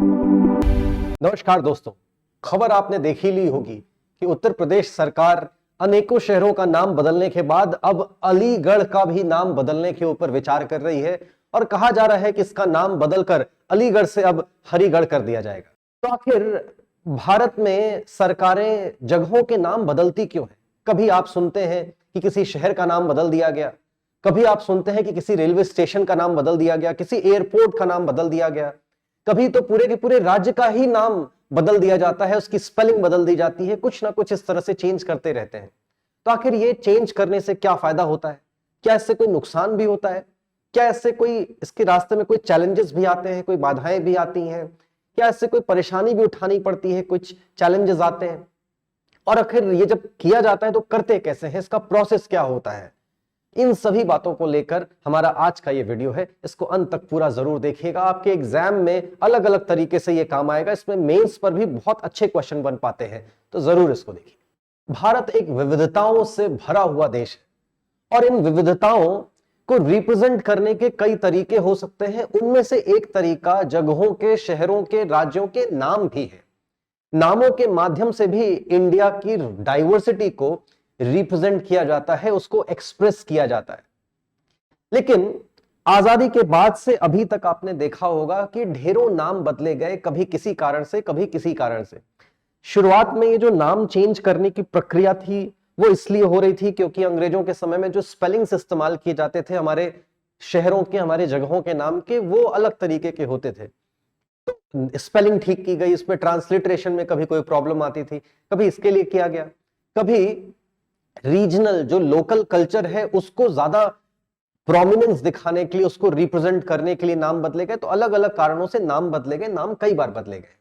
नमस्कार दोस्तों, खबर आपने देख ही ली होगी कि उत्तर प्रदेश सरकार अनेकों शहरों का नाम बदलने के बाद अब अलीगढ़ का भी नाम बदलने के ऊपर विचार कर रही है और कहा जा रहा है कि इसका नाम बदलकर अलीगढ़ से अब हरिगढ़ कर दिया जाएगा। तो आखिर भारत में सरकारें जगहों के नाम बदलती क्यों है? कभी आप सुनते हैं कि किसी शहर का नाम बदल दिया गया, कभी आप सुनते हैं कि किसी रेलवे स्टेशन का नाम बदल दिया गया, किसी एयरपोर्ट का नाम बदल दिया गया, कभी तो पूरे के पूरे राज्य का ही नाम बदल दिया जाता है, उसकी स्पेलिंग बदल दी जाती है, कुछ ना कुछ इस तरह से चेंज करते रहते हैं। तो आखिर ये चेंज करने से क्या फायदा होता है? क्या इससे कोई नुकसान भी होता है? क्या इससे कोई इसके रास्ते में कोई चैलेंजेस भी आते हैं, कोई बाधाएं भी आती हैं? क्या इससे कोई परेशानी भी उठानी पड़ती है, कुछ चैलेंजेस आते हैं? और आखिर ये जब किया जाता है तो करते कैसे हैं, इसका प्रोसेस क्या होता है? इन सभी बातों को लेकर हमारा आज का ये वीडियो है, इसको अंत तक पूरा जरूर देखिएगा। आपके एग्जाम में अलग अलग तरीके से ये काम आएगा, इसमें मेंस पर भी बहुत अच्छे क्वेश्चन बन पाते हैं, तो जरूर इसको देखिए। भारत एक विविधताओं से भरा हुआ देश है और इन विविधताओं को रिप्रेजेंट करने के कई तरीके हो सकते हैं। उनमें से एक तरीका जगहों के, शहरों के, राज्यों के नाम भी है। नामों के माध्यम से भी इंडिया की डाइवर्सिटी को रिप्रेजेंट किया जाता है, उसको एक्सप्रेस किया जाता है। लेकिन आजादी के बाद से अभी तक आपने देखा होगा कि ढेरों नाम बदले गए, कभी किसी कारण से, कभी किसी कारण से। शुरुआत में ये जो नाम चेंज करने की प्रक्रिया थी वो इसलिए हो रही थी क्योंकि अंग्रेजों के समय में जो स्पेलिंग्स इस्तेमाल किए जाते थे हमारे शहरों के, हमारे जगहों के नाम के, वो अलग तरीके के होते थे। तो स्पेलिंग ठीक की गई, इसमें ट्रांसलिटरेशन में कभी कोई प्रॉब्लम आती थी, कभी इसके लिए किया गया, कभी रीजनल जो लोकल कल्चर है उसको ज्यादा प्रोमिनेंस दिखाने के लिए, उसको रिप्रेजेंट करने के लिए नाम बदले गए। तो अलग अलग कारणों से नाम बदले गए, नाम कई बार बदले गए।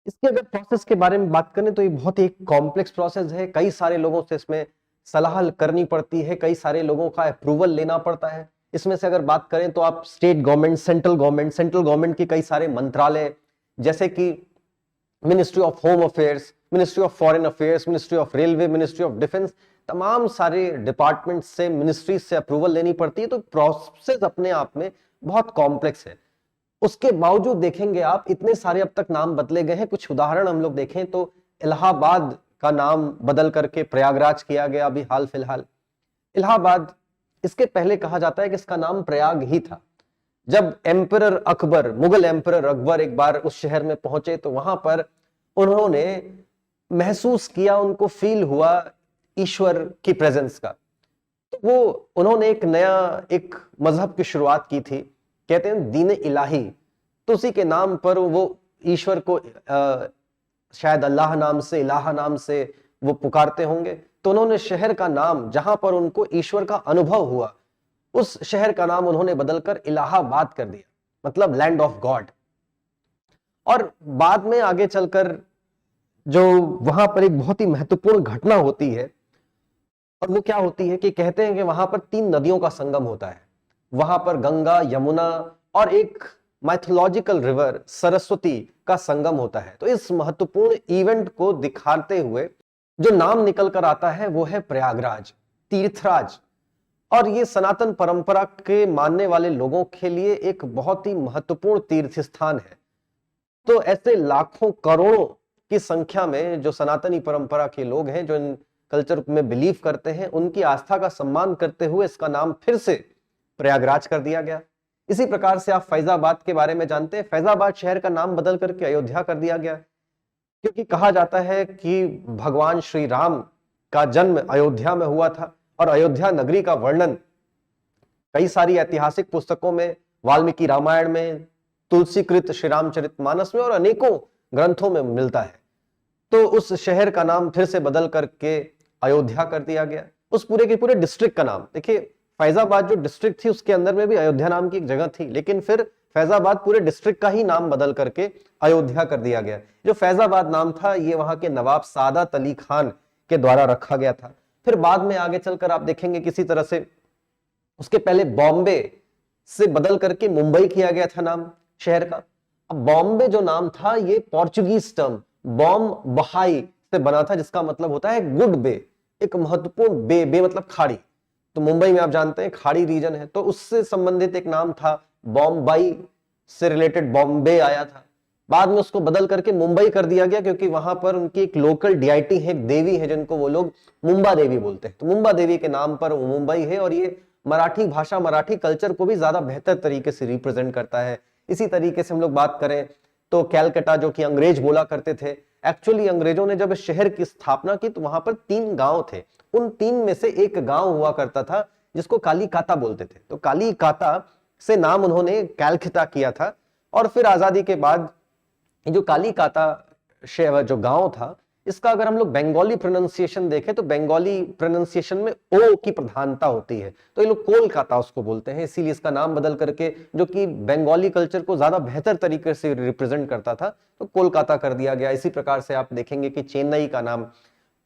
इसके अगर प्रोसेस के बारे में बात करें तो ये बहुत ही कॉम्प्लेक्स प्रोसेस है। कई सारे लोगों से इसमें सलाह करनी पड़ती है, कई सारे लोगों का अप्रूवल लेना पड़ता है। इसमें से अगर बात करें तो आप स्टेट गवर्नमेंट, सेंट्रल गवर्नमेंट के कई सारे मंत्रालय, जैसे कि ministry of home affairs, ministry of foreign affairs, ministry of railway, ministry of defence, तमाम सारे डिपार्टमेंट से, मिनिस्ट्री से अप्रूवल लेनी पड़ती है। तो प्रोसेस अपने आप में बहुत कॉम्प्लेक्स है। उसके बावजूद देखेंगे आप, इतने सारे अब तक नाम बदले गए हैं। कुछ उदाहरण हम लोग देखें तो इलाहाबाद का नाम बदल करके प्रयागराज किया गया अभी हाल फिलहाल। इलाहाबाद, इसके पहले कहा जाता है कि इसका नाम प्रयाग ही था। जब एम्परर अकबर, मुगल एम्परर अकबर एक बार उस शहर में पहुंचे तो वहां पर उन्होंने महसूस किया, उनको फील हुआ ईश्वर की प्रेजेंस का। तो वो उन्होंने एक नया एक मजहब की शुरुआत की थी, कहते हैं दीन इलाही। तो उसी के नाम पर वो ईश्वर को शायद अल्लाह नाम से, इलाहा नाम से वो पुकारते होंगे। तो उन्होंने शहर का नाम, जहां पर उनको ईश्वर का अनुभव हुआ, उस शहर का नाम उन्होंने बदलकर इलाहाबाद कर दिया, मतलब लैंड ऑफ गॉड। और बाद में आगे चलकर जो वहां पर एक बहुत ही महत्वपूर्ण घटना होती है, और वो क्या होती है कि कहते हैं कि वहां पर 3 नदियों का संगम होता है। वहां पर गंगा, यमुना और एक माइथोलॉजिकल रिवर सरस्वती का संगम होता है। तो इस महत्वपूर्ण इवेंट को दिखाते हुए जो नाम निकल कर आता है वो है प्रयागराज, तीर्थराज। और ये सनातन परंपरा के मानने वाले लोगों के लिए एक बहुत ही महत्वपूर्ण तीर्थ स्थान है। तो ऐसे लाखों करोड़ों की संख्या में जो सनातनी परंपरा के लोग हैं, जो इन कल्चर में बिलीव करते हैं, उनकी आस्था का सम्मान करते हुए इसका नाम फिर से प्रयागराज कर दिया गया। इसी प्रकार से आप फैजाबाद के बारे में जानते हैं। फैजाबाद शहर का नाम बदल करके अयोध्या कर दिया गया, क्योंकि कहा जाता है कि भगवान श्री राम का जन्म अयोध्या में हुआ था। और अयोध्या नगरी का वर्णन कई सारी ऐतिहासिक पुस्तकों में, वाल्मीकि रामायण में, तुलसीकृत श्री रामचरितमानस में और अनेकों ग्रंथों में मिलता है। तो उस शहर का नाम फिर से बदल करके अयोध्या कर दिया गया। उस पूरे के पूरे डिस्ट्रिक्ट का नाम, देखिए फैजाबाद जो डिस्ट्रिक्ट थी उसके अंदर में भी अयोध्या नाम की एक जगह थी, लेकिन फिर फैजाबाद पूरे डिस्ट्रिक्ट का ही नाम बदल करके अयोध्या कर दिया गया। जो फैजाबाद नाम था ये वहां के नवाब सादात अली खान के द्वारा रखा गया था। फिर बाद में आगे चलकर आप देखेंगे किसी तरह से उसके पहले बॉम्बे से बदल करके मुंबई किया गया था नाम शहर का। अब बॉम्बे जो नाम था ये पोर्चुगीज टर्म बॉम बहाई से बना था, जिसका मतलब होता है गुड बे, एक महत्वपूर्ण बे, बे मतलब खाड़ी। तो मुंबई में आप जानते हैं खाड़ी रीजन है, तो उससे संबंधित एक नाम था बॉम्बई, से रिलेटेड बॉम्बे आया था। बाद में उसको बदल करके मुंबई कर दिया गया, क्योंकि वहां पर उनकी एक लोकल डियाइटी है, एक देवी है जिनको वो लोग मुंबा देवी बोलते हैं। तो मुंबा देवी के नाम पर मुंबई है, और ये मराठी भाषा, मराठी कल्चर को भी ज्यादा बेहतर तरीके से रिप्रेजेंट करता है। इसी तरीके से हम लोग बात करें तो कैलकाटा, जो कि अंग्रेज बोला करते थे, एक्चुअली अंग्रेजों ने जब इस शहर की स्थापना की तो वहां पर 3 गांव थे। उन 3 में से एक गांव हुआ करता था जिसको कालीकाता बोलते थे। तो कालीकाता से नाम उन्होंने कैलकाटा किया था। और फिर आजादी के बाद जो कालीकाता शहर जो गांव था, इसका अगर हम लोग बंगाली प्रोनाउंसिएशन देखें तो बंगाली प्रोनाउंसिएशन में ओ की प्रधानता होती है, तो ये लोग कोलकाता उसको बोलते हैं। इसीलिए इसका नाम बदल करके, जो कि बंगाली कल्चर को ज्यादा बेहतर तरीके से रिप्रेजेंट करता था, तो कोलकाता कर दिया गया। इसी प्रकार से आप देखेंगे कि चेन्नई का नाम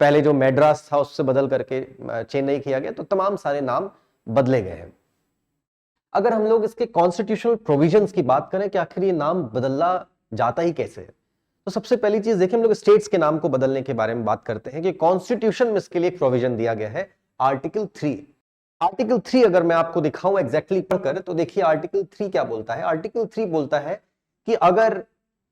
पहले जो मैड्रास था उससे बदल करके चेन्नई किया गया। तो तमाम सारे नाम बदले गए हैं। अगर हम लोग इसके कॉन्स्टिट्यूशनल प्रोविजंस की बात करें कि आखिर ये नाम बदला जाता ही कैसे है, तो सबसे पहली चीज देखिए, हम लोग स्टेट्स के नाम को बदलने के बारे में बात करते हैं कि कॉन्स्टिट्यूशन में इसके लिए एक प्रोविजन दिया गया है, आर्टिकल 3। आर्टिकल 3 अगर मैं आपको दिखाऊं एग्जैक्टली पढ़कर, तो देखिए आर्टिकल 3 क्या बोलता है। आर्टिकल 3 बोलता है कि अगर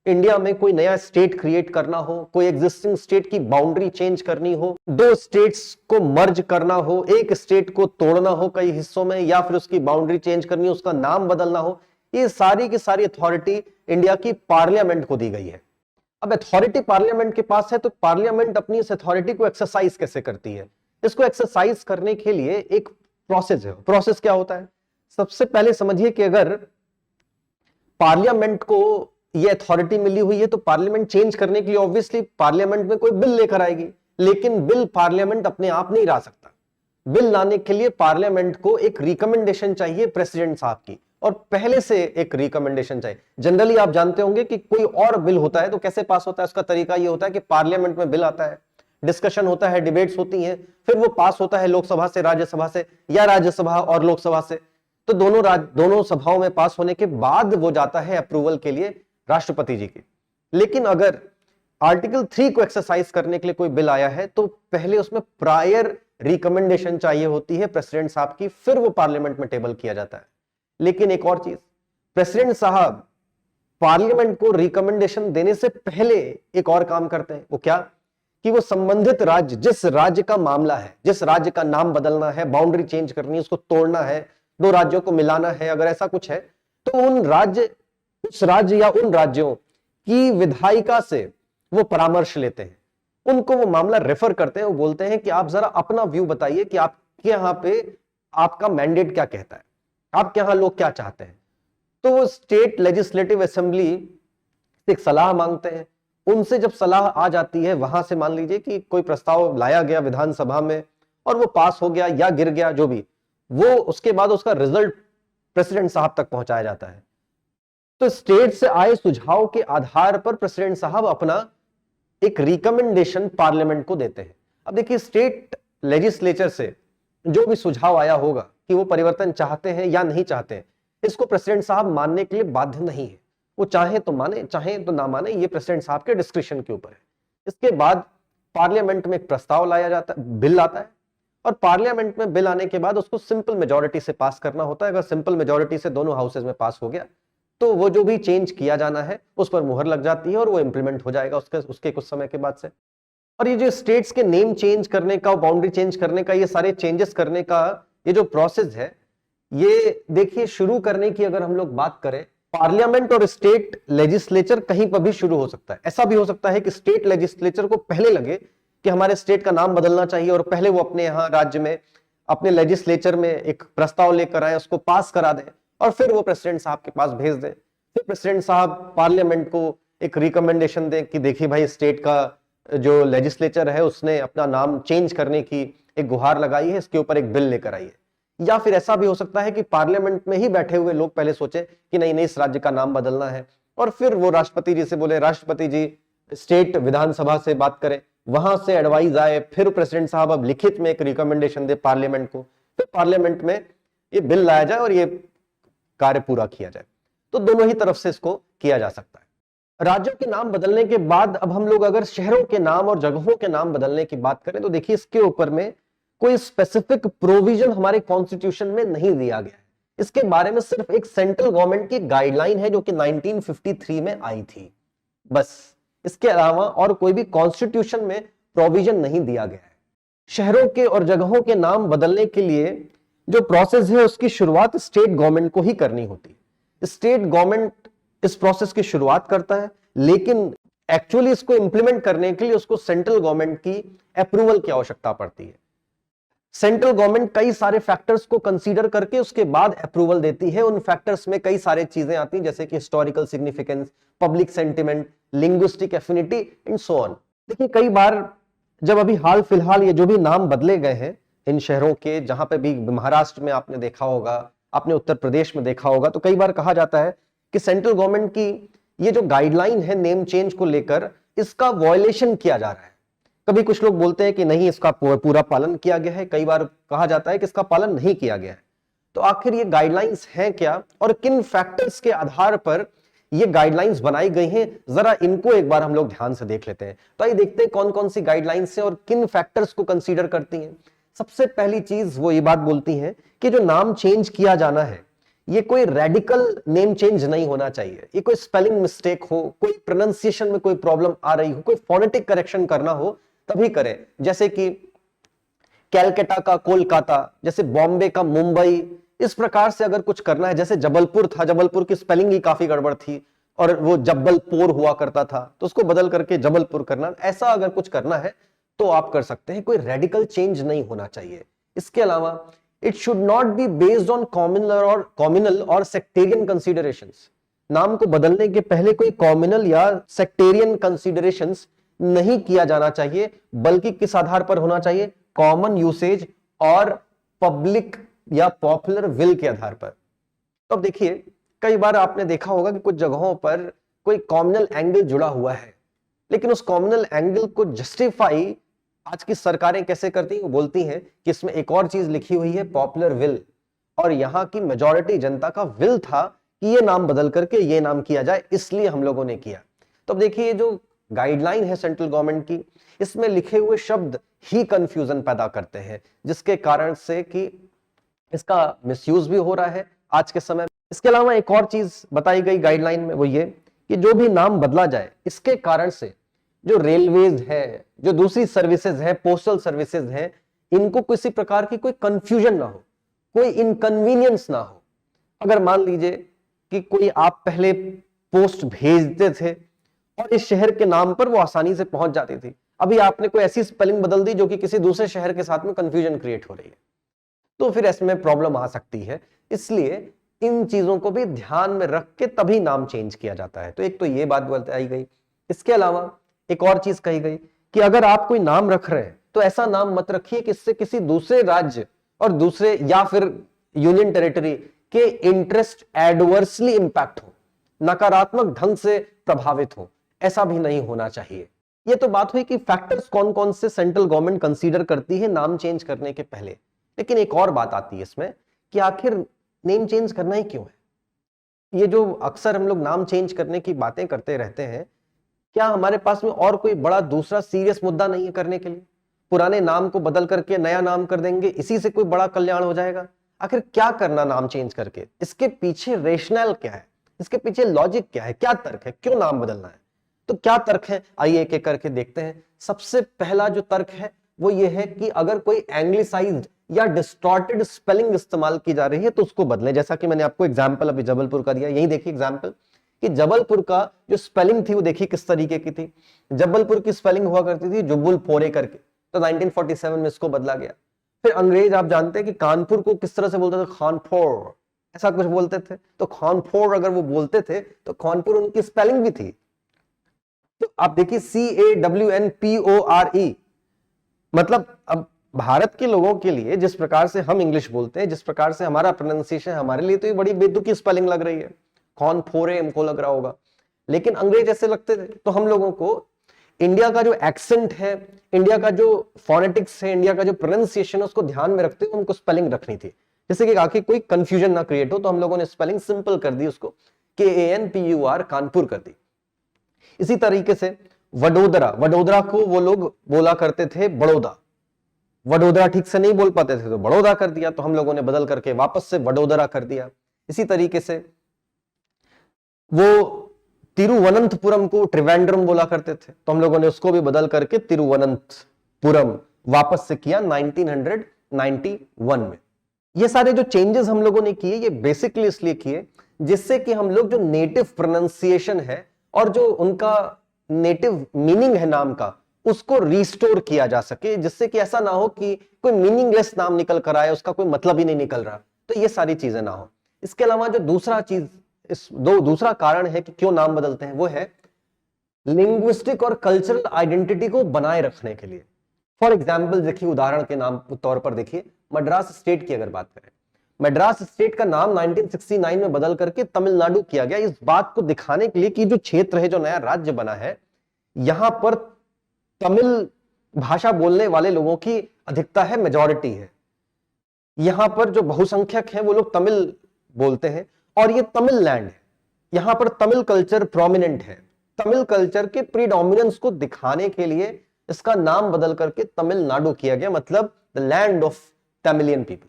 इंडिया में कोई नया स्टेट क्रिएट करना हो, कोई एग्जिस्टिंग स्टेट की बाउंड्री चेंज करनी हो, 2 स्टेट्स को मर्ज करना हो, एक स्टेट को तोड़ना हो कई हिस्सों में, या फिर उसकी बाउंड्री चेंज करनी हो, उसका नाम बदलना हो, ये सारी की सारी अथॉरिटी इंडिया की पार्लियामेंट को दी गई है। अब अथॉरिटी पार्लियामेंट के पास है, तो पार्लियामेंट अपनी इस अथॉरिटी को एक्सरसाइज कैसे करती है? इसको एक्सरसाइज करने के लिए एक प्रोसेस है। प्रोसेस क्या होता है? सबसे पहले समझिए कि अगर पार्लियामेंट को ये अथॉरिटी मिली हुई है, तो पार्लियामेंट चेंज करने के लिए ऑब्वियसली पार्लियामेंट में कोई बिल लेकर आएगी, लेकिन बिल पार्लियामेंट अपने आप नहीं ला सकता। बिल लाने के लिए पार्लियामेंट को एक रिकमेंडेशन चाहिए प्रेसिडेंट साहब की, और पहले से एक रिकमेंडेशन चाहिए। जनरली आप जानते होंगे कि कोई और बिल होता है तो कैसे पास होता है, उसका तरीका ये होता है कि पार्लियामेंट में बिल आता है, डिस्कशन होता है, डिबेट्स होती हैं, फिर वो पास होता है लोकसभा से, राज्यसभा से, या राज्यसभा और लोकसभा से। तो दोनों सभाओं में पास होने के बाद वो जाता है अप्रूवल के लिए राष्ट्रपति जी की। लेकिन अगर आर्टिकल 3 को एक्सरसाइज करने के लिए कोई बिल आया है, तो पहले उसमें प्रायर रिकमेंडेशन चाहिए होती है प्रेसिडेंट साहब की, फिर वो पार्लियामेंट में टेबल किया जाता है। लेकिन एक और चीज, प्रेसिडेंट साहब पार्लियामेंट को रिकमेंडेशन देने से पहले एक और काम करते हैं। वो क्या? कि वो संबंधित राज्य, जिस राज्य का मामला है, जिस राज्य का नाम बदलना है, बाउंड्री चेंज करनी है, उसको तोड़ना है, 2 राज्यों को मिलाना है, अगर ऐसा कुछ है, तो उस राज्य या उन राज्यों की विधायिका से वो परामर्श लेते हैं, उनको वो मामला रेफर करते हैं। वो बोलते हैं कि आप जरा अपना व्यू बताइए कि आपके यहाँ पे आपका मैंडेट क्या कहता है, आपके यहाँ लोग क्या चाहते हैं। तो वो स्टेट लेजिस्लेटिव असेंबली से एक सलाह मांगते हैं। उनसे जब सलाह आ जाती है, वहां से मान लीजिए कि कोई प्रस्ताव लाया गया विधानसभा में और वो पास हो गया या गिर गया, जो भी, वो उसके बाद उसका रिजल्ट प्रेसिडेंट साहब तक पहुंचाया जाता है। तो स्टेट से आए सुझाव के आधार पर प्रेसिडेंट साहब अपना एक रिकमेंडेशन पार्लियामेंट को देते हैं। अब देखिए, स्टेट लेजिस्लेचर से जो भी सुझाव आया होगा कि वो परिवर्तन चाहते हैं या नहीं चाहते हैं, इसको प्रेसिडेंट साहब मानने के लिए बाध्य नहीं है। वो चाहे तो माने, चाहे तो ना माने, ये प्रेसिडेंट साहब के डिस्क्रिप्शन के ऊपर है। इसके बाद पार्लियामेंट में एक प्रस्ताव लाया जाता है, बिल आता है, और पार्लियामेंट में बिल आने के बाद उसको सिंपल मेजोरिटी से पास करना होता है। अगर सिंपल मेजोरिटी से दोनों हाउसेज में पास हो गया, तो वो जो भी चेंज किया जाना है उस पर मुहर लग जाती है और वो इंप्लीमेंट हो जाएगा उसके कुछ समय के बाद से। और ये जो स्टेट्स के नेम चेंज करने का, बाउंड्री चेंज करने का, ये सारे चेंजेस करने का ये जो प्रोसेस है, ये देखिए, शुरू करने की अगर हम लोग बात करें, पार्लियामेंट और स्टेट लेजिस्लेचर कहीं पर भी शुरू हो सकता है। ऐसा भी हो सकता है कि स्टेट लेजिस्लेचर को पहले लगे कि हमारे स्टेट का नाम बदलना चाहिए, और पहले वो अपने यहाँ राज्य में अपने लेजिस्लेचर में एक प्रस्ताव लेकर आए, उसको पास करा दें, और फिर वो प्रेसिडेंट साहब के पास भेज दें। फिर प्रेसिडेंट साहब पार्लियामेंट को एक रिकमेंडेशन दें कि देखिए भाई, स्टेट का जो लेजिस्लेचर है उसने अपना नाम चेंज करने की एक गुहार लगाई है, इसके ऊपर एक बिल लेकर आई है। या फिर ऐसा भी हो सकता है कि पार्लियामेंट में ही बैठे हुए लोग पहले सोचे कि नहीं नहीं, इस राज्य का नाम बदलना है, और फिर वो राष्ट्रपति जी से बोले, राष्ट्रपति जी स्टेट विधानसभा से बात करें, वहां से एडवाइस आए, फिर प्रेसिडेंट साहब अब लिखित में एक रिकमेंडेशन दे पार्लियामेंट को, फिर पार्लियामेंट में ये बिल लाया जाए और ये कार्य पूरा किया जाए। तो दोनों ही तरफ से इसको किया जा सकता है। राज्यों के नाम बदलने के बाद अब हम लोग अगर शहरों के नाम और जगहों के नाम बदलने की बात करें, तो देखिए, इसके ऊपर में कोई स्पेसिफिक प्रोविजन हमारे कॉन्स्टिट्यूशन में नहीं दिया गया है। इसके बारे में सिर्फ एक सेंट्रल गवर्नमेंट की गाइडलाइन है जो कि 1953 में आई थी। बस, इसके अलावा और कोई भी कॉन्स्टिट्यूशन में प्रोविजन नहीं दिया गया है। शहरों के और जगहों के नाम बदलने के लिए जो प्रोसेस है उसकी शुरुआत स्टेट गवर्नमेंट को ही करनी होती है। स्टेट गवर्नमेंट इस प्रोसेस की शुरुआत करता है, लेकिन एक्चुअली इसको इंप्लीमेंट करने के लिए उसको सेंट्रल गवर्नमेंट की अप्रूवल की आवश्यकता पड़ती है। सेंट्रल गवर्नमेंट कई सारे फैक्टर्स को कंसीडर करके उसके बाद अप्रूवल देती है। उन फैक्टर्स में कई सारे चीजें आती हैं, जैसे कि historical significance, public sentiment, linguistic affinity and so on. देखिए, कई बार जब अभी हाल फिलहाल ये जो भी नाम बदले गए हैं इन शहरों के, जहां पे भी महाराष्ट्र में आपने देखा होगा, आपने उत्तर प्रदेश में देखा होगा, तो कई बार कहा जाता है कि सेंट्रल गवर्नमेंट की ये जो गाइडलाइन है नेम चेंज को लेकर, इसका वॉयलेशन किया जा रहा है। कभी कुछ लोग बोलते हैं कि नहीं, इसका पूरा पालन किया गया है। कई बार कहा जाता है कि इसका पालन नहीं किया गया है। तो आखिर ये गाइडलाइंस हैं क्या और किन फैक्टर्स के आधार पर ये गाइडलाइंस बनाई गई हैं, जरा इनको एक बार हम लोग ध्यान से देख लेते हैं। तो आइए देखते हैं कौन कौन सी गाइडलाइंस हैं और किन फैक्टर्स को कंसीडर करती हैं। सबसे पहली चीज वो ये बात बोलती हैं कि जो नाम चेंज किया जाना है, ये कोई रेडिकल नेम चेंज नहीं होना चाहिए। ये कोई स्पेलिंग मिस्टेक हो, कोई प्रोनाउंसिएशन में कोई प्रॉब्लम आ रही हो, कोई फोनेटिक करेक्शन करना हो तभी करें। जैसे कि कैलकाटा का कोलकाता, जैसे बॉम्बे का मुंबई, इस प्रकार से अगर कुछ करना है। जैसे जबलपुर था, जबलपुर की स्पेलिंग ही काफी गड़बड़ थी और वो जबलपुर हुआ करता था, तो उसको बदल करके जबलपुर करना, ऐसा अगर कुछ करना है तो आप कर सकते हैं। कोई रेडिकल चेंज नहीं होना चाहिए। इसके अलावा it should not be based on communal और सेक्टेरियन कंसीडरेशंस। नाम को बदलने के पहले कोई कॉम्युनल या सेक्टेरियन कंसीडरेशंस नहीं किया जाना चाहिए, बल्कि किस आधार पर होना चाहिए? कॉमन यूसेज और पब्लिक या पॉपुलर विल के आधार पर। तो अब देखिए, कई बार आपने देखा होगा कि कुछ जगहों पर कोई कॉम्युनल एंगल जुड़ा हुआ है, लेकिन उस कॉम्युनल एंगल को जस्टिफाई आज की सरकारें कैसे करती हैं? वो बोलती हैं कि इसमें एक और चीज लिखी हुई है, पॉपुलर विल, और यहां की मेजॉरिटी जनता का विल था कि ये नाम बदल करके ये नाम किया जाए, इसलिए हम लोगों ने किया। तो अब देखिए, ये जो गाइडलाइन है सेंट्रल गवर्नमेंट की, इसमें लिखे हुए शब्द ही कंफ्यूजन पैदा करते हैं, जिसके कारण से कि इसका मिसयूज भी हो रहा है आज के समय में। इसके अलावा एक और चीज बताई गई गाइडलाइन में, वो ये कि जो भी नाम बदला जाए, इसके कारण से जो रेलवेज है, जो दूसरी सर्विसेज है, पोस्टल सर्विसेज है, इनको किसी प्रकार की कोई कंफ्यूजन ना हो, कोई इनकन्वीनियंस ना हो। अगर मान लीजिए कि कोई आप पहले पोस्ट भेजते थे और इस शहर के नाम पर वो आसानी से पहुंच जाती थी, अभी आपने कोई ऐसी स्पेलिंग बदल दी जो कि किसी दूसरे शहर के साथ में कंफ्यूजन क्रिएट हो रही है, तो फिर इसमें प्रॉब्लम आ सकती है। इसलिए इन चीजों को भी ध्यान में रख के तभी नाम चेंज किया जाता है। तो एक तो ये बात बताई गई। इसके अलावा एक और चीज कही गई कि अगर आप कोई नाम रख रहे हैं तो ऐसा नाम मत रखिए कि इससे किसी दूसरे राज्य और दूसरे या फिर यूनियन टेरिटरी के इंटरेस्ट एडवर्सली इंपैक्ट हो, नकारात्मक ढंग से प्रभावित हो, ऐसा भी नहीं होना चाहिए। ये तो बात हुई कि फैक्टर्स कौन कौन से सेंट्रल गवर्नमेंट कंसीडर करती है नाम चेंज करने के पहले। लेकिन एक और बात आती है इसमें कि आखिर नेम चेंज करना ही क्यों है? ये जो अक्सर हम लोग नाम चेंज करने की बातें करते रहते हैं, क्या हमारे पास में और कोई बड़ा दूसरा सीरियस मुद्दा नहीं है करने के लिए? पुराने नाम को बदल करके नया नाम कर देंगे, इसी से कोई बड़ा कल्याण हो जाएगा? आखिर क्या करना नाम चेंज करके? इसके पीछे रेशनल क्या है? इसके पीछे लॉजिक क्या है? क्या तर्क है? क्यों नाम बदलना है? तो क्या तर्क है, आइए एक एक करके देखते हैं। सबसे पहला जो तर्क है वो ये है कि अगर कोई एंग्लिसाइज्ड या डिस्टॉर्टेड स्पेलिंग इस्तेमाल की जा रही है तो उसको बदलें। जैसा कि मैंने आपको एग्जांपल अभी जबलपुर का दिया, यही देखिए एग्जांपल कि जबलपुर का जो स्पेलिंग थी वो देखिए किस तरीके की थी। जबलपुर की स्पेलिंग हुआ करती थी जुब्बुल पोरे करके, तो 1947 में इसको बदला गया। फिर अंग्रेज, आप जानते हैं कि कानपुर को किस तरह से बोलते थे? खानपुर, ऐसा कुछ बोलते थे। तो खानपुर अगर वो बोलते थे तो खानपुर उनकी स्पेलिंग भी थी। तो आप देखिए CAWNPORE, मतलब अब भारत के लोगों के लिए जिस प्रकार से हम इंग्लिश बोलते हैं, जिस प्रकार से हमारा प्रोनाउंसिएशन, हमारे लिए तो ये बड़ी बेतुकी स्पेलिंग लग रही है। कौन फोरे हमको लग रहा होगा, लेकिन अंग्रेज ऐसे लगते थे। तो हम लोगों को इंडिया का जो एक्सेंट है, इंडिया का जो फोनेटिक्स है, इंडिया का जो प्रोनाउंसिएशन है, उसको ध्यान में रखते हुए हमको स्पेलिंग रखनी थी, जैसे कि आखिर कोई कंफ्यूजन ना क्रिएट हो। तो हम लोगों ने स्पेलिंग सिंपल कर दी, उसको KANPUR कानपुर कर दी। इसी तरीके से वडोदरा, वडोदरा को वो लोग बोला करते थे बड़ौदा, वडोदरा ठीक से नहीं बोल पाते थे तो बड़ौदा कर दिया, तो हम लोगों ने बदल करके वापस से वडोदरा कर दिया। इसी तरीके से वो तिरुवनंतपुरम को त्रिवेंद्रम बोला करते थे, तो हम लोगों ने उसको भी बदल करके तिरुवनंतपुरम वापस से किया 1991 में। ये सारे जो चेंजेस हम लोगों ने किए, ये बेसिकली इसलिए किए जिससे कि हम लोग जो नेटिव प्रोनाउंसिएशन है और जो उनका नेटिव मीनिंग है नाम का, उसको रिस्टोर किया जा सके, जिससे कि ऐसा ना हो कि कोई मीनिंगलेस नाम निकल कर आए, उसका कोई मतलब ही नहीं निकल रहा, तो ये सारी चीजें ना हो। इसके अलावा जो दूसरा कारण है कि क्यों नाम बदलते हैं, वो है लिंग्विस्टिक और कल्चरल आइडेंटिटी को बनाए रखने के लिए। फॉर एग्जाम्पल देखिए, उदाहरण के नाम तौर पर देखिए, मद्रास स्टेट की अगर बात करें, मद्रास स्टेट का नाम 1969 में बदल करके तमिलनाडु किया गया, इस बात को दिखाने के लिए कि जो क्षेत्र है, जो नया राज्य बना है, यहां पर तमिल भाषा बोलने वाले लोगों की अधिकता है, मेजॉरिटी है। यहां पर जो बहुसंख्यक हैं वो लोग तमिल बोलते हैं, और ये तमिल लैंड है, यहां पर तमिल कल्चर प्रोमिनेंट है। तमिल कल्चर के प्रीडोमिनेंस को दिखाने के लिए इसका नाम बदल करके तमिलनाडु किया गया, मतलब the land of Tamilian people,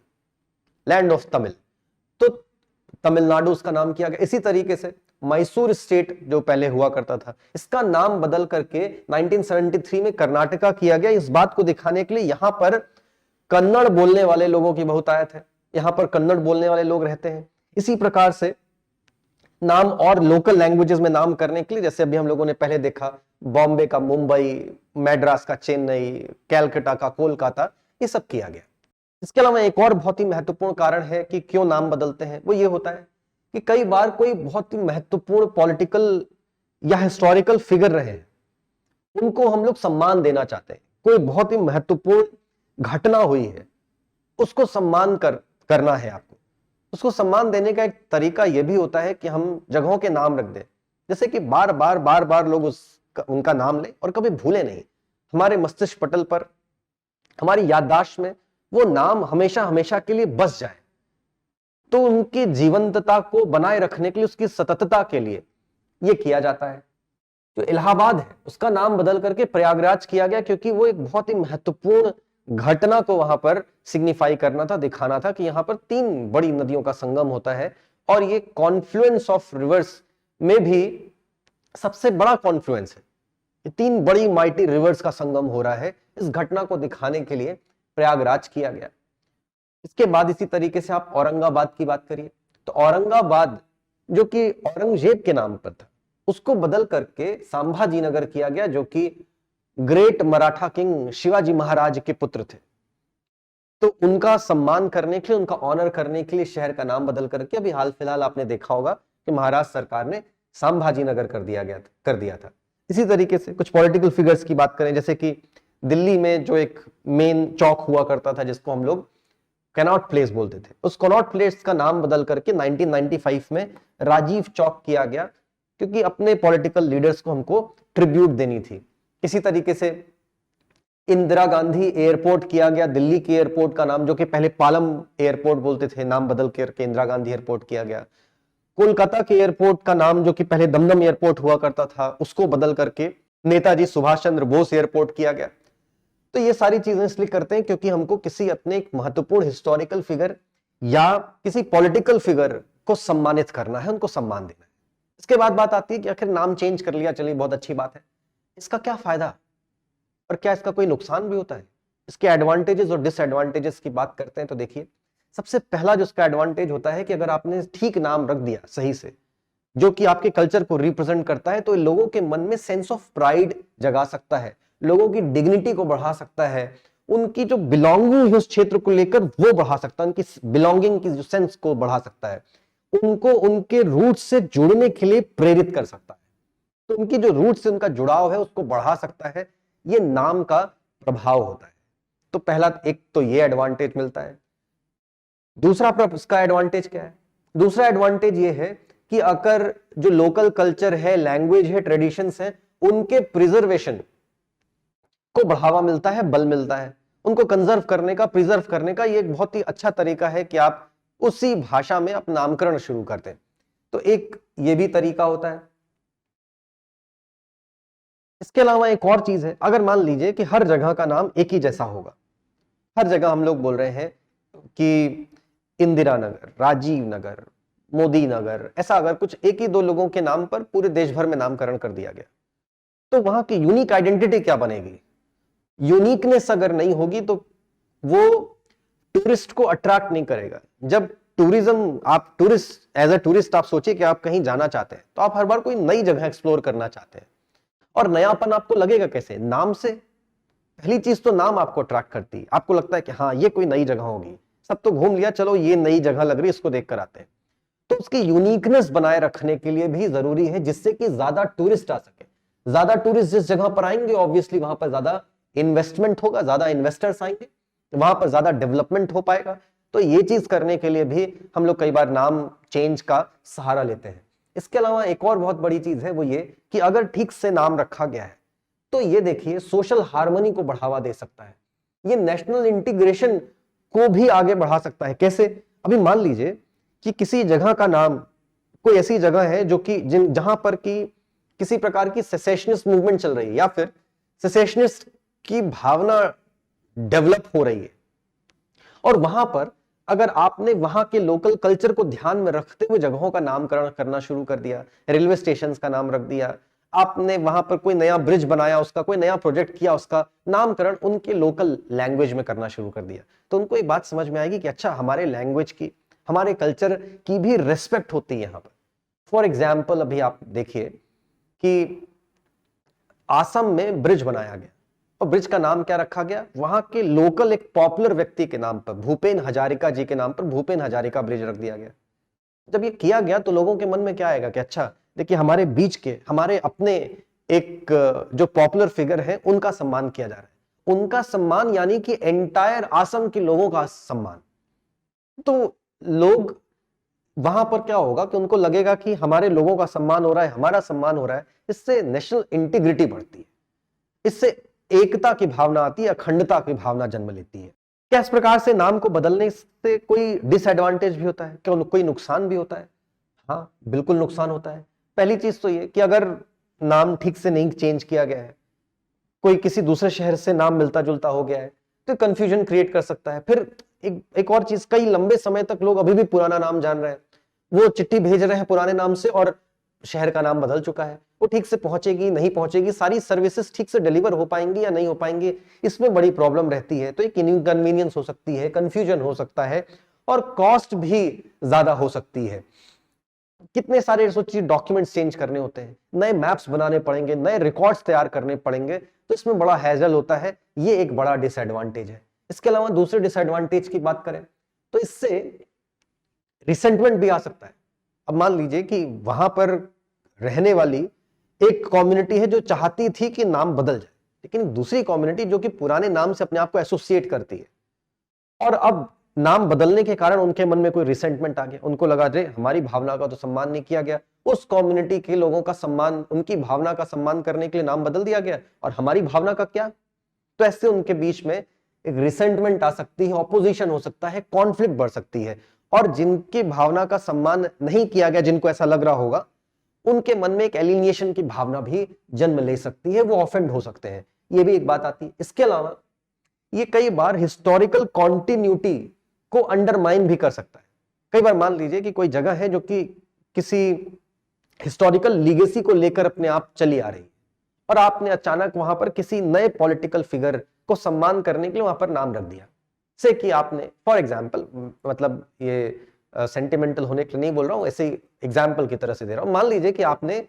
land of Tamil, तो तमिलनाडु उसका नाम किया गया। इसी तरीके से मैसूर स्टेट जो पहले हुआ करता था, इसका नाम बदल करके 1973 में कर्नाटका किया गया, इस बात को दिखाने के लिए यहां पर कन्नड़ बोलने वाले लोगों की बहुतायत है, यहां पर कन्नड़ बोलने वाले लोग रहते हैं। इसी प्रकार से नाम और लोकल लैंग्वेजेस में नाम करने के लिए, जैसे अभी हम लोगों ने पहले देखा, बॉम्बे का मुंबई, मैड्रास का चेन्नई, कैलकाटा का कोलकाता, ये सब किया गया। इसके अलावा एक और बहुत ही महत्वपूर्ण कारण है कि क्यों नाम बदलते हैं, वो ये होता है कि कई बार कोई बहुत ही महत्वपूर्ण पॉलिटिकल या हिस्टोरिकल फिगर रहे हैं, उनको हम लोग सम्मान देना चाहते हैं। कोई बहुत ही महत्वपूर्ण घटना हुई है, उसको सम्मान करना है आपको। उसको सम्मान देने का एक तरीका यह भी होता है कि हम जगहों के नाम रख दें, जैसे कि बार बार लोग उनका नाम लें और कभी भूले नहीं। हमारे मस्तिष्क पटल पर, हमारी याददाश्त में वो नाम हमेशा हमेशा के लिए बस जाए। तो उनकी जीवंतता को बनाए रखने के लिए, उसकी सततता के लिए यह किया जाता है। जो इलाहाबाद है, उसका नाम बदल करके प्रयागराज किया गया, क्योंकि वो एक बहुत ही महत्वपूर्ण घटना को वहां पर सिग्निफाई करना था, दिखाना था कि यहां पर 3 बड़ी नदियों का संगम होता है, और ये कॉन्फ्लुएंस ऑफ रिवर्स में भी सबसे बड़ा कॉन्फ्लुएंस है। ये 3 बड़ी माइटी रिवर्स का संगम हो रहा है, इस घटना को दिखाने के लिए प्रयागराज किया गया। इसके बाद इसी तरीके से आप औरंगाबाद की बात करिए, तो औरंगाबाद जो कि औरंगजेब के नाम पर था, उसको बदल करके संभाजी नगर किया गया, जो कि ग्रेट मराठा किंग शिवाजी महाराज के पुत्र थे। तो उनका सम्मान करने के लिए, उनका ऑनर करने के लिए शहर का नाम बदल करके अभी हाल फिलहाल आपने देखा होगा कि महाराष्ट्र सरकार ने संभाजी नगर कर दिया था। इसी तरीके से कुछ पॉलिटिकल फिगर्स की बात करें, जैसे कि दिल्ली में जो एक मेन चौक हुआ करता था, जिसको हम लोग कनॉट प्लेस बोलते थे, उस कनॉट प्लेस का नाम बदल करके 1995 में राजीव चौक किया गया, क्योंकि अपने पॉलिटिकल लीडर्स को हमको ट्रिब्यूट देनी थी। इसी तरीके से इंदिरा गांधी एयरपोर्ट किया गया, दिल्ली के एयरपोर्ट का नाम, जो कि पहले पालम एयरपोर्ट बोलते थे, नाम बदल करके इंदिरा गांधी एयरपोर्ट किया गया। कोलकाता के एयरपोर्ट का नाम, जो कि पहले दमदम एयरपोर्ट हुआ करता था, उसको बदल करके नेताजी सुभाष चंद्र बोस एयरपोर्ट किया गया। तो ये सारी चीजें इसलिए करते हैं क्योंकि हमको किसी अपने एक महत्वपूर्ण हिस्टोरिकल फिगर या किसी पॉलिटिकल फिगर को सम्मानित करना है, उनको सम्मान देना है। इसके बाद बात आती है कि आखिर नाम चेंज कर लिया, चलिए बहुत अच्छी बात है, इसका क्या फायदा और क्या इसका कोई नुकसान भी होता है? इसके एडवांटेजेस और डिसएडवांटेजेस की बात करते हैं तो देखिए, सबसे पहला जो इसका एडवांटेज होता है कि अगर आपने ठीक नाम रख दिया सही से, जो कि आपके कल्चर को रिप्रेजेंट करता है, तो लोगों के मन में सेंस ऑफ प्राइड जगा सकता है, लोगों की डिग्निटी को बढ़ा सकता है, उनकी जो बिलोंगिंग है उस क्षेत्र को लेकर वो बढ़ा सकता है, उनकी बिलोंगिंग की जो सेंस को बढ़ा सकता है, उनको उनके रूट से जुड़ने के लिए प्रेरित कर सकता है। तो उनकी जो रूट से उनका जुड़ाव है उसको बढ़ा सकता है, ये नाम का प्रभाव होता है। तो पहला एक तो ये एडवांटेज मिलता है। दूसरा इसका एडवांटेज क्या है? दूसरा एडवांटेज ये है कि अगर जो लोकल कल्चर है, लैंग्वेज है, ट्रेडिशंस है, उनके प्रिजर्वेशन को बढ़ावा मिलता है, बल मिलता है। उनको कंजर्व करने का, प्रिजर्व करने का ये एक बहुत ही अच्छा तरीका है कि आप उसी भाषा में आप नामकरण शुरू करते हैं। तो एक ये भी तरीका होता है। इसके अलावा एक और चीज है, अगर मान लीजिए कि हर जगह का नाम एक ही जैसा होगा, हर जगह हम लोग बोल रहे हैं कि इंदिरा नगर, राजीव नगर, मोदी नगर, ऐसा अगर कुछ एक ही दो लोगों के नाम पर पूरे देश भर में नामकरण कर दिया गया, तो वहां की यूनिक आइडेंटिटी क्या बनेगी? यूनिकनेस अगर नहीं होगी तो वो टूरिस्ट को अट्रैक्ट नहीं करेगा। जब टूरिज्म, आप टूरिस्ट, एज अ टूरिस्ट आप सोचिए कि आप कहीं जाना चाहते हैं तो आप हर बार कोई नई जगह एक्सप्लोर करना चाहते हैं, और नयापन आपको लगेगा कैसे? नाम से। पहली चीज तो नाम आपको अट्रैक्ट करती है, आपको लगता है कि हाँ ये कोई नई जगह होगी, सब तो घूम लिया, चलो ये नई जगह लग रही है, इसको देख कर आते हैं। तो उसकी यूनिकनेस बनाए रखने के लिए भी जरूरी है जिससे कि ज्यादा टूरिस्ट आ सके। ज्यादा टूरिस्ट जिस जगह पर आएंगे ऑब्वियसली वहां पर ज्यादा इन्वेस्टमेंट होगा, ज्यादा इन्वेस्टर्स आएंगे, वहां पर ज्यादा डेवलपमेंट हो पाएगा। तो ये चीज करने के लिए भी हम लोग कई बार नाम चेंज का सहारा लेते हैं। इसके अलावा एक और बहुत बड़ी चीज है वो ये कि अगर ठीक से नाम रखा गया है तो ये देखिए सोशल हार्मनी को बढ़ावा दे सकता है, ये नेशनल इंटीग्रेशन को भी आगे बढ़ा सकता है। कैसे? अभी मान लीजिए कि किसी जगह का नाम, कोई ऐसी जगह है जो कि जहां पर की किसी प्रकार की सेसेशनिस्ट मूवमेंट चल रही है या फिर सेसेशनिस्ट की भावना डेवलप हो रही है, और वहां पर अगर आपने वहां के लोकल कल्चर को ध्यान में रखते हुए जगहों का नामकरण करना शुरू कर दिया, रेलवे स्टेशन का नाम रख दिया, आपने वहां पर कोई नया ब्रिज बनाया, उसका कोई नया प्रोजेक्ट किया, उसका नामकरण उनके लोकल लैंग्वेज में करना शुरू कर दिया, तो उनको एक बात समझ में आएगी कि अच्छा हमारे लैंग्वेज की, हमारे कल्चर की भी रेस्पेक्ट होती है यहां पर। फॉर एग्जाम्पल अभी आप देखिए कि आसम में ब्रिज बनाया गया और ब्रिज का नाम क्या रखा गया? वहां के लोकल एक पॉपुलर व्यक्ति के नाम पर, भूपेन हजारिका जी के नाम पर भूपेन हजारिका ब्रिज रख दिया गया। जब ये किया गया तो लोगों के मन में क्या आएगा कि अच्छा देखिए हमारे बीच के, हमारे अपने एक जो पॉपुलर फिगर है उनका सम्मान किया जा रहा है। उनका सम्मान यानी कि एंटायर आसम के लोगों का सम्मान। तो लोग वहां पर क्या होगा कि उनको लगेगा कि हमारे लोगों का सम्मान हो रहा है, हमारा सम्मान हो रहा है, इससे नेशनल इंटीग्रिटी बढ़ती है, इससे एकता की भावना आती है, अखंडता की भावना जन्म लेती है। क्या इस प्रकार से नाम को बदलने से कोई डिसएडवांटेज भी होता है? क्या कोई नुकसान भी होता है? हाँ बिल्कुल नुकसान होता है। पहली चीज तो ये कि अगर नाम ठीक से नहीं चेंज किया गया है, कोई किसी दूसरे शहर से नाम मिलता जुलता हो गया है, तो कंफ्यूजन क्रिएट कर सकता है। फिर एक और चीज, कई लंबे समय तक लोग अभी भी पुराना नाम जान रहे हैं, वो चिट्ठी भेज रहे हैं पुराने नाम से और शहर का नाम बदल चुका है, वो ठीक से पहुंचेगी नहीं पहुंचेगी, सारी सर्विसेज ठीक से डिलीवर हो पाएंगी या नहीं हो पाएंगी, इसमें बड़ी प्रॉब्लम रहती है। तो एक इनकन्वीनियंस हो सकती है, कंफ्यूजन हो सकता है और कॉस्ट भी ज्यादा हो सकती है। कितने सारे सोचिए डॉक्यूमेंट्स चेंज करने होते हैं, नए मैप्स बनाने पड़ेंगे, नए रिकॉर्ड्स तैयार करने पड़ेंगे, तो इसमें बड़ा हैजल होता है, ये एक बड़ा डिसएडवांटेज है। इसके अलावा दूसरे डिसएडवांटेज की बात करें तो इससे रिसेंटमेंट भी आ सकता है। अब मान लीजिए कि वहां पर रहने वाली एक कम्युनिटी है जो चाहती थी कि नाम बदल जाए, लेकिन दूसरी कम्युनिटी जो कि पुराने नाम से अपने आप को एसोसिएट करती है, और अब नाम बदलने के कारण उनके मन में कोई रिसेंटमेंट आ गया, उनको लगा रे हमारी भावना का तो सम्मान नहीं किया गया, उस कम्युनिटी के लोगों का सम्मान, उनकी भावना का सम्मान करने के लिए नाम बदल दिया गया और हमारी भावना का क्या? तो ऐसे उनके बीच में एक रिसेंटमेंट आ सकती है, ऑपोजिशन हो सकता है, कॉन्फ्लिक्ट बढ़ सकती है, और जिनकी भावना का सम्मान नहीं किया गया, जिनको ऐसा लग रहा होगा, उनके मन में एक एलिनिएशन की भावना भी जन्म ले सकती है, वो ऑफेंड हो सकते हैं, ये भी एक बात आती है। इसके अलावा ये कई बार हिस्टोरिकल कॉन्टिन्यूटी को अंडरमाइन भी कर सकता है। कई बार मान लीजिए कि कोई जगह है जो कि किसी हिस्टोरिकल लीगेसी को लेकर अपने आप चली आ रही, और आपने अचानक वहां पर किसी नए पॉलिटिकल फिगर को सम्मान करने के लिए वहां पर नाम रख दिया, से कि आपने फॉर एग्जाम्पल, मतलब ये सेंटिमेंटल होने के लिए नहीं बोल रहा हूं, ऐसे ही एग्जाम्पल की तरह से दे रहा हूं। मान लीजिए कि आपने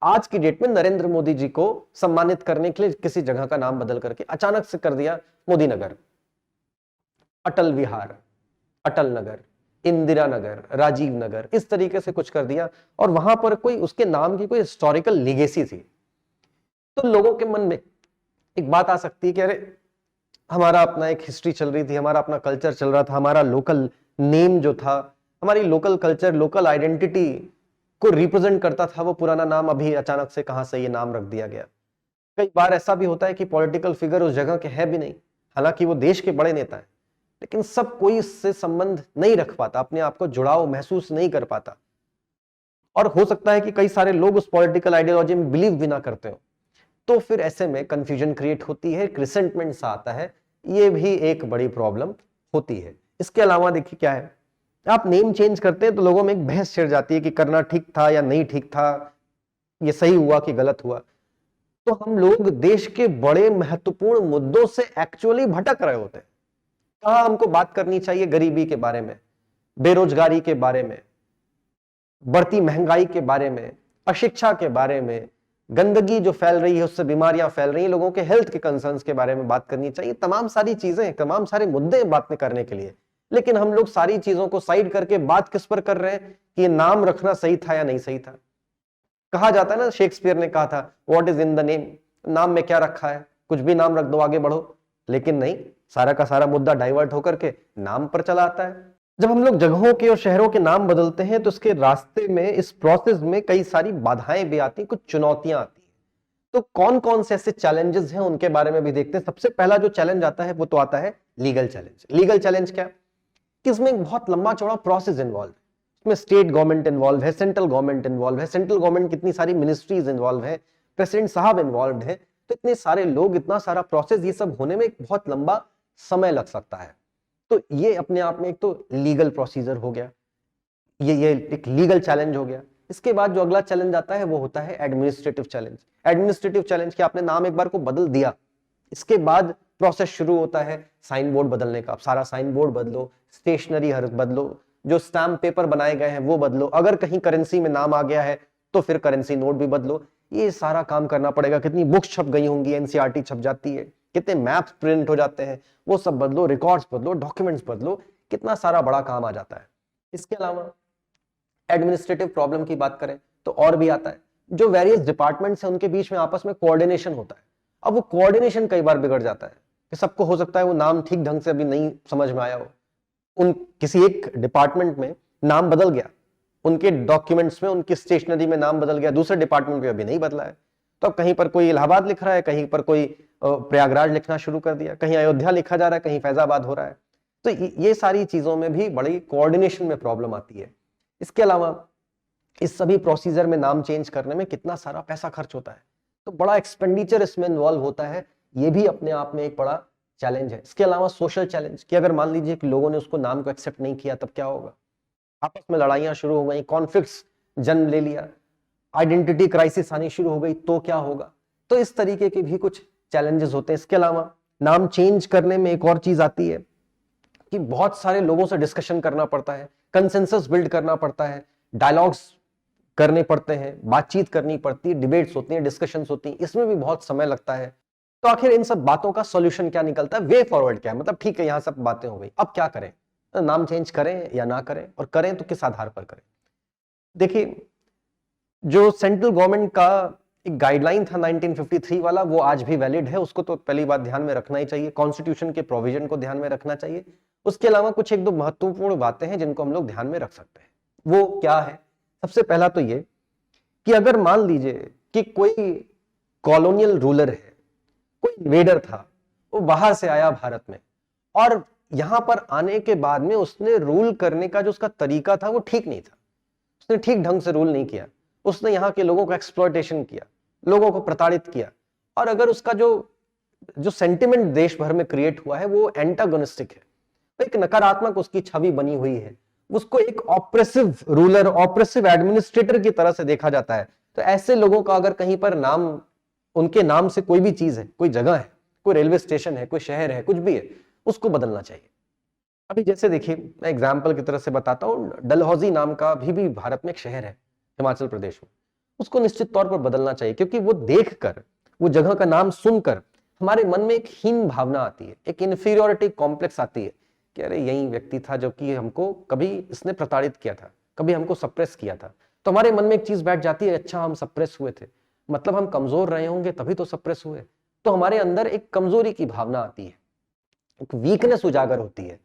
आज की डेट में नरेंद्र मोदी जी को सम्मानित करने के लिए किसी जगह का नाम बदल करके अचानक से कर दिया मोदी नगर, अटल विहार, अटल नगर, इंदिरा नगर, राजीव नगर, इस तरीके से कुछ कर दिया, और वहां पर कोई उसके नाम की कोई हिस्टोरिकल लीगेसी थी, तो लोगों के मन में एक बात आ सकती है कि अरे हमारा अपना एक हिस्ट्री चल रही थी, हमारा अपना कल्चर चल रहा था, हमारा लोकल नेम जो था, हमारी लोकल कल्चर, लोकल आइडेंटिटी को रिप्रेजेंट करता था, वो पुराना नाम अभी अचानक से कहां से ये नाम रख दिया गया। कई बार ऐसा भी होता है कि पॉलिटिकल फिगर उस जगह के है भी नहीं, हालांकि वो देश के बड़े नेता है, लेकिन सब कोई इससे संबंध नहीं रख पाता, अपने आप को जुड़ाव महसूस नहीं कर पाता, और हो सकता है कि कई सारे लोग उस पॉलिटिकल आइडियोलॉजी में बिलीव भी ना करते हो, तो फिर ऐसे में कंफ्यूजन क्रिएट होती है, रिसेंटमेंट सा आता है, ये भी एक बड़ी प्रॉब्लम होती है। इसके अलावा देखिए क्या है आप नेम चेंज करते हैं तो लोगों में एक बहस छिड़ जाती है कि करना ठीक था या नहीं ठीक था, ये सही हुआ कि गलत हुआ। तो हम लोग देश के बड़े महत्वपूर्ण मुद्दों से एक्चुअली भटक रहे होते हैं। कहां हमको बात करनी चाहिए? गरीबी के बारे में, बेरोजगारी के बारे में, बढ़ती महंगाई के बारे में, अशिक्षा के बारे में, गंदगी जो फैल रही है उससे बीमारियां फैल रही हैं, लोगों के हेल्थ के कंसर्न्स के बारे में बात करनी चाहिए। तमाम सारी चीजें, तमाम सारे मुद्दे बात करने के लिए, लेकिन हम लोग सारी चीजों को साइड करके बात किस पर कर रहे हैं कि ये नाम रखना सही था या नहीं सही था। कहा जाता है ना, शेक्सपियर ने कहा था what is in the name, नाम में क्या रखा है, कुछ भी नाम रख दो आगे बढ़ो। लेकिन नहीं, सारा का सारा मुद्दा डाइवर्ट होकर के नाम पर चला आता है। जब हम लोग जगहों के और शहरों के नाम बदलते हैं तो इसके रास्ते में, इस प्रोसेस में कई सारी बाधाएं भी आती हैं, कुछ चुनौतियां आती हैं। तो कौन कौन से ऐसे चैलेंजेस हैं उनके बारे में भी देखते हैं। सबसे पहला जो चैलेंज आता है वो तो आता है लीगल चैलेंज। लीगल चैलेंज क्या कि इसमें एक बहुत लंबा चौड़ा प्रोसेस इन्वॉल्व है। इसमें स्टेट गवर्नमेंट इन्वॉल्व है, सेंट्रल गवर्नमेंट इन्वॉल्व है, सेंट्रल गवर्नमेंट कितनी सारी मिनिस्ट्रीज इन्वॉल्व है, प्रेसिडेंट साहब इन्वॉल्व है। तो इतने सारे लोग, इतना सारा प्रोसेस, ये सब होने में एक बहुत लंबा समय लग सकता है। तो ये अपने आप में एक तो लीगल प्रोसीजर हो गया, ये एक लीगल चैलेंज हो गया। इसके बाद जो अगला चैलेंज आता है वो होता है एडमिनिस्ट्रेटिव चैलेंज। एडमिनिस्ट्रेटिव चैलेंज कि आपने नाम एक बार को बदल दिया, इसके बाद प्रोसेस शुरू होता है साइन बोर्ड बदलने का। आप सारा साइन बोर्ड बदलो, स्टेशनरी हर बदलो, जो स्टैम्प पेपर बनाए गए हैं वो बदलो, अगर कहीं करेंसी में नाम आ गया है तो फिर करेंसी नोट भी बदलो। ये सारा काम करना पड़ेगा। कितनी बुक्स छप गई होंगी, एनसीईआरटी छप जाती है, कितने मैप्स प्रिंट हो जाते हैं, वो सब बदलो, रिकॉर्ड्स बदलो, डॉक्यूमेंट्स बदलो, कितना सारा बड़ा काम आ जाता है। इसके अलावा एडमिनिस्ट्रेटिव प्रॉब्लम की बात करें तो और भी आता है। जो वेरियस डिपार्टमेंट्स हैं उनके बीच में आपस में कोऑर्डिनेशन होता है। अब वो कोऑर्डिनेशन कई बार बिगड़ जाता है कि सबको हो सकता है वो नाम ठीक ढंग से अभी नहीं समझ में आया हो, उन किसी एक डिपार्टमेंट में नाम बदल गया, उनके डॉक्यूमेंट्स में, उनकी स्टेशनरी में नाम बदल गया, दूसरे डिपार्टमेंट में अभी नहीं बदला है। तो अब कहीं पर कोई इलाहाबाद लिख रहा है, कहीं पर कोई प्रयागराज लिखना शुरू कर दिया, कहीं अयोध्या लिखा जा रहा है, कहीं फैजाबाद हो रहा है। तो ये सारी चीजों में भी बड़ी कोऑर्डिनेशन में प्रॉब्लम आती है। इसके अलावा इस सभी प्रोसीजर में नाम चेंज करने में कितना सारा पैसा खर्च होता है, तो बड़ा एक्सपेंडिचर इसमें इन्वॉल्व होता है। ये भी अपने आप में एक बड़ा चैलेंज है। इसके अलावा सोशल चैलेंज कि अगर मान लीजिए कि लोगों ने उसको नाम को एक्सेप्ट नहीं किया, तब क्या होगा? आपस में लड़ाइयां शुरू हो गई, कॉन्फ्लिक्ट्स जन्म ले लिया, आइडेंटिटी क्राइसिस आनी शुरू हो गई, तो क्या होगा? तो इस तरीके के भी कुछ चैलेंजेस होते हैं। इसके अलावा नाम चेंज करने में एक और चीज आती है कि बहुत सारे लोगों से डिस्कशन करना पड़ता है, कंसेंसस बिल्ड करना पड़ता है, डायलॉग्स करने पड़ते हैं, बातचीत करनी पड़ती है, डिबेट्स होती हैं, डिस्कशंस होती हैं, इसमें भी बहुत समय लगता है। तो आखिर इन सब बातों का सॉल्यूशन क्या निकलता है? वे फॉरवर्ड क्या है? मतलब ठीक है, यहां सब बातें हो गई, अब क्या करें? नाम चेंज करें या ना करें, और करें तो किस आधार पर करें? देखिए, जो सेंट्रल गवर्नमेंट का एक गाइडलाइन था 1953 वाला, वो आज भी वैलिड है। उसको तो पहली बात ध्यान में रखना ही चाहिए, कॉन्स्टिट्यूशन के प्रोविजन को ध्यान में रखना चाहिए। उसके अलावा कुछ एक दो महत्वपूर्ण बातें हैं जिनको हम लोग ध्यान में रख सकते हैं। वो क्या है? सबसे पहला तो ये कि अगर मान लीजिए कि कोई कॉलोनियल रूलर है, कोई इन्वेडर था, वो बाहर से आया भारत में, और यहां पर आने के बाद में उसने रूल करने का जो उसका तरीका था वो ठीक नहीं था, उसने ठीक ढंग से रूल नहीं किया, उसने यहाँ के लोगों का एक्सप्लॉयटेशन किया, लोगों को प्रताड़ित किया। और अगर उसका जो सेंटिमेंट देश भर में क्रिएट हुआ है वो एंटागोनिस्टिक है, तो एक नकारात्मक उसकी छवि बनी हुई है, उसको एक ऑप्रेसिव रूलर, ऑप्रेसिव एडमिनिस्ट्रेटर की तरह से देखा जाता है। तो ऐसे लोगों का अगर कहीं पर नाम, उनके नाम से कोई भी चीज है, कोई जगह है, कोई रेलवे स्टेशन है, कोई शहर है, कुछ भी है, उसको बदलना चाहिए। अभी जैसे देखिए, मैं एग्जाम्पल की तरह से बताता हूँ, डलहौजी नाम का भी भारत में एक शहर है हिमाचल प्रदेश में, उसको निश्चित तौर पर बदलना चाहिए। क्योंकि वो देखकर, वो जगह का नाम सुनकर हमारे मन में एक हीन भावना आती है, एक इन्फीरियोरिटी कॉम्प्लेक्स आती है कि अरे यही व्यक्ति था जो कि हमको कभी इसने प्रताड़ित किया था, कभी हमको सप्रेस किया था। तो हमारे मन में एक चीज बैठ जाती है, अच्छा हम सप्रेस हुए थे, मतलब हम कमजोर रहे होंगे तभी तो सप्रेस हुए। तो हमारे अंदर एक कमजोरी की भावना आती है, एक वीकनेस उजागर होती है।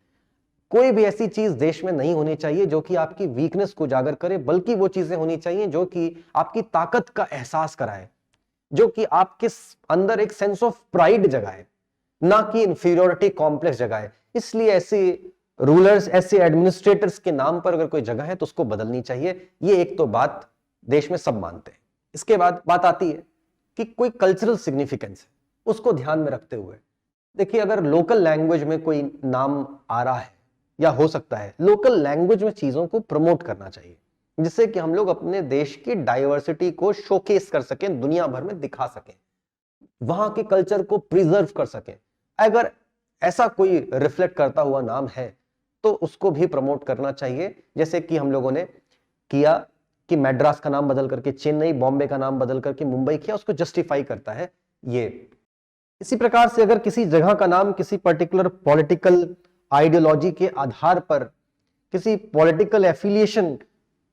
कोई भी ऐसी चीज देश में नहीं होनी चाहिए जो कि आपकी वीकनेस को उजागर करे, बल्कि वो चीजें होनी चाहिए जो कि आपकी ताकत का एहसास कराए, जो कि आपके अंदर एक सेंस ऑफ प्राइड जगाए, ना कि इंफीरियोरिटी कॉम्प्लेक्स जगाए। इसलिए ऐसे रूलर्स, ऐसे एडमिनिस्ट्रेटर्स के नाम पर अगर कोई जगह है तो उसको बदलनी चाहिए। ये एक तो बात देश में सब मानते हैं। इसके बाद बात आती है कि कोई कल्चरल सिग्निफिकेंस है, उसको ध्यान में रखते हुए देखिए, अगर लोकल लैंग्वेज में कोई नाम आ रहा है या हो सकता है लोकल लैंग्वेज में चीजों को प्रमोट करना चाहिए, जिससे कि हम लोग अपने देश की डाइवर्सिटी को शोकेस कर सकें, दुनिया भर में दिखा सकें, वहां के कल्चर को प्रिजर्व कर सकें। अगर ऐसा कोई रिफ्लेक्ट करता हुआ नाम है तो उसको भी प्रमोट करना चाहिए, जैसे कि हम लोगों ने किया कि मैड्रास का नाम बदल करके चेन्नई, बॉम्बे का नाम बदल करके मुंबई किया, उसको जस्टिफाई करता है ये। इसी प्रकार से अगर किसी जगह का नाम किसी पर्टिकुलर पॉलिटिकल आइडियोलॉजी के आधार पर, किसी पॉलिटिकल एफिलिएशन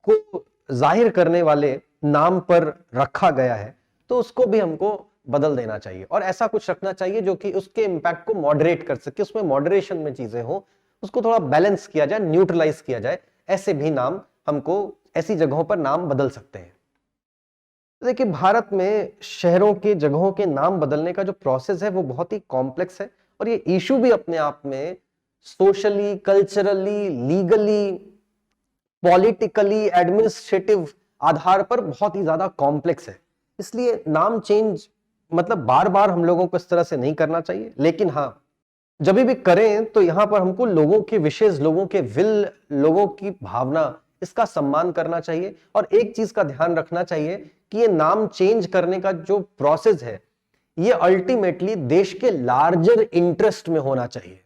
को जाहिर करने वाले नाम पर रखा गया है, तो उसको भी हमको बदल देना चाहिए और ऐसा कुछ रखना चाहिए जो कि उसके इंपैक्ट को मॉडरेट कर सके, उसमें मॉडरेशन में चीजें हो, उसको थोड़ा बैलेंस किया जाए, न्यूट्रलाइज किया जाए। ऐसे भी नाम हमको ऐसी जगहों पर नाम बदल सकते हैं। देखिए, भारत में शहरों के, जगहों के नाम बदलने का जो प्रोसेस है वो बहुत ही कॉम्प्लेक्स है और ये इशू भी अपने आप में socially, culturally, legally, politically, administrative आधार पर बहुत ही ज्यादा कॉम्प्लेक्स है। इसलिए नाम चेंज मतलब बार बार हम लोगों को इस तरह से नहीं करना चाहिए, लेकिन हाँ, जब भी करें तो यहां पर हमको लोगों के विशेष, लोगों के विल, लोगों की भावना, इसका सम्मान करना चाहिए। और एक चीज का ध्यान रखना चाहिए कि ये नाम चेंज करने का जो प्रोसेस है, ये अल्टीमेटली देश के लार्जर इंटरेस्ट में होना चाहिए।